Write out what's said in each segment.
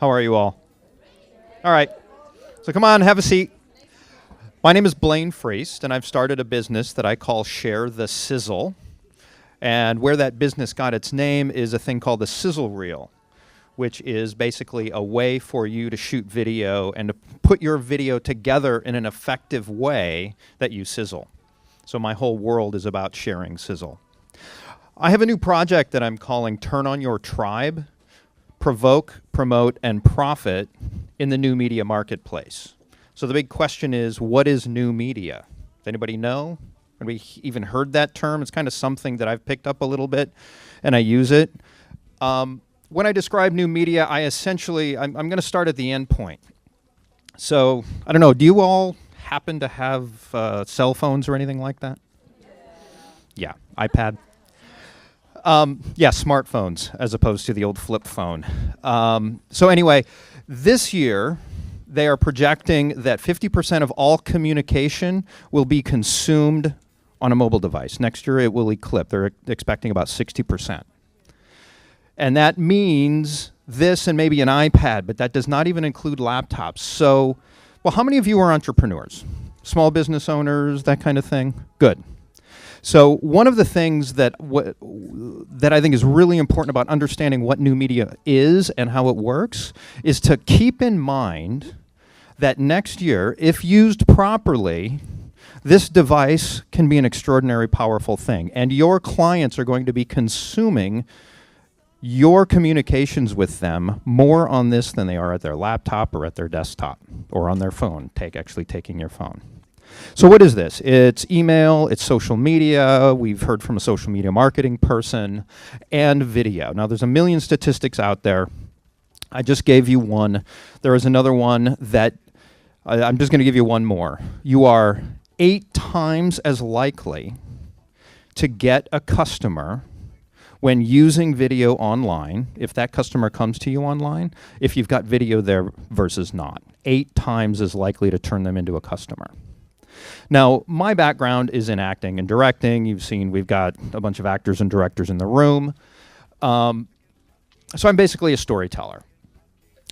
How are you all? All right. So come on, have a seat. My name is Blane, and I've started a business that I call Share the Sizzle. And where that business got its name is a thing called the sizzle reel, which is basically a way for you to shoot video and to put your video together in an effective way that you sizzle. So my whole world is about sharing sizzle. I have a new project that I'm calling Turn on Your Tribe, Provoke, Promote, and Profit in the new media marketplace. So the big question is, what is new media? Does anybody know? Have we even heard that term? It's kind of something that I've picked up a little bit, and I use it. When I describe new media, I'm going to start at the end point. So, I don't know, do you all happen to have cell phones or anything like that? Yeah, iPad. Yeah, smartphones as opposed to the old flip phone. So anyway, this year, they are projecting that 50% of all communication will be consumed on a mobile device. Next year, it will eclipse. They're expecting about 60%. And that means this and maybe an iPad, but that does not even include laptops. So, well, how many of you are entrepreneurs? Small business owners, that kind of thing? Good. So one of the things that I think is really important about understanding what new media is and how it works is to keep in mind that next year, if used properly, this device can be an extraordinary, powerful thing. And your clients are going to be consuming your communications with them more on this than they are at their laptop or at their desktop or on their phone, actually taking your phone. So what is this? It's email, it's social media, we've heard from a social media marketing person, and video. Now there's a million statistics out there. I just gave you one. There is another one that, I'm just going to give you one more. You are 8 times as likely to get a customer when using video online, if that customer comes to you online, if you've got video there versus not. 8 times as likely to turn them into a customer. Now, my background is in acting and directing. You've seen we've got a bunch of actors and directors in the room. So I'm basically a storyteller.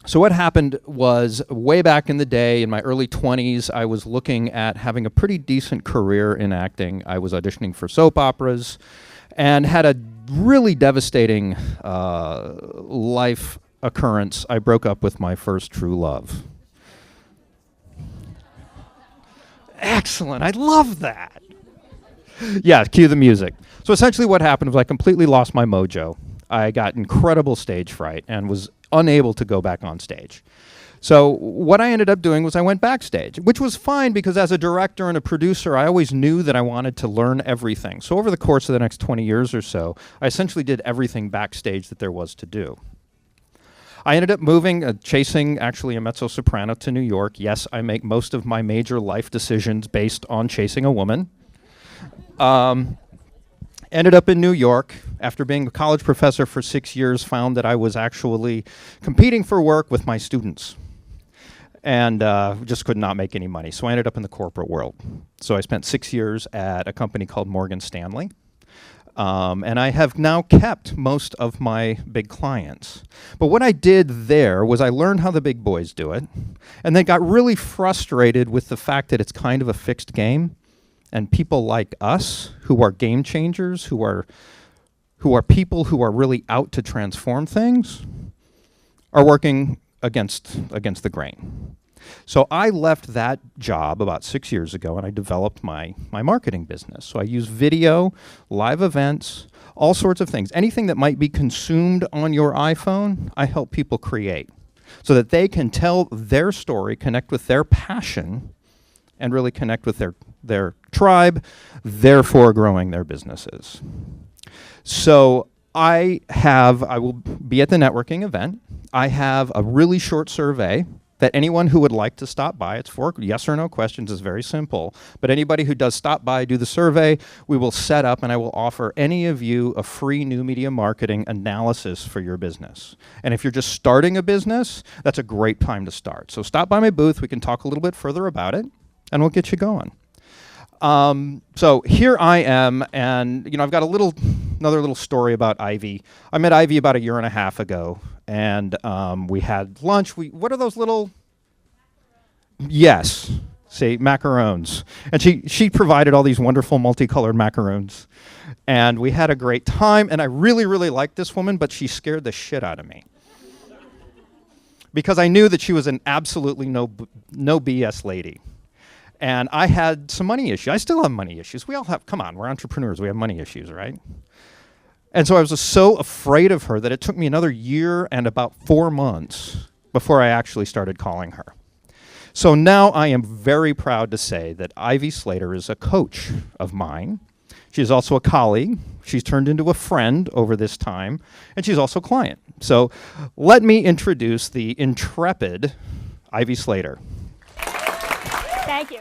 So what happened was way back in the day, in my early 20s, I was looking at having a pretty decent career in acting. I was auditioning for soap operas and had a really devastating life occurrence. I broke up with my first true love. Excellent, I love that. Yeah, cue the music. So essentially what happened was I completely lost my mojo. I got incredible stage fright and was unable to go back on stage. So what I ended up doing was I went backstage, which was fine because as a director and a producer, I always knew that I wanted to learn everything. So over the course of the next 20 years or so, I essentially did everything backstage that there was to do. I ended up moving, chasing actually a mezzo-soprano to New York. Yes, I make most of my major life decisions based on chasing a woman. Ended up in New York. After being a college professor for 6 years, found that I was actually competing for work with my students and just could not make any money. So I ended up in the corporate world. So I spent 6 years at a company called Morgan Stanley. And I have now kept most of my big clients. But what I did there was I learned how the big boys do it, and then got really frustrated with the fact that it's kind of a fixed game, and people like us, who are game changers, who are people who are really out to transform things, are working against the grain. So I left that job about 6 years ago, and I developed my marketing business. So I use video, live events, all sorts of things. Anything that might be consumed on your iPhone, I help people create so that they can tell their story, connect with their passion, and really connect with their tribe, therefore growing their businesses. So I will be at the networking event. I have a really short survey that anyone who would like to stop by, it's 4 yes or no questions, is very simple. But anybody who does stop by, do the survey, we will set up and I will offer any of you a free new media marketing analysis for your business. And if you're just starting a business, that's a great time to start. So stop by my booth, we can talk a little bit further about it, and we'll get you going. So here I am, and I've got another little story about Ivy. I met Ivy about 1.5 years ago, and we had lunch. What are those little? Yes, say macarons. And she provided all these wonderful multicolored macarons, and we had a great time. And I really, really liked this woman, but she scared the shit out of me because I knew that she was an absolutely no BS lady. And I had some money issues. I still have money issues. We all have, come on, we're entrepreneurs. We have money issues, right? And so I was just so afraid of her that it took me another year and about 4 months before I actually started calling her. So now I am very proud to say that Ivy Slater is a coach of mine. She's also a colleague. She's turned into a friend over this time, and she's also a client. So let me introduce the intrepid Ivy Slater. Thank you.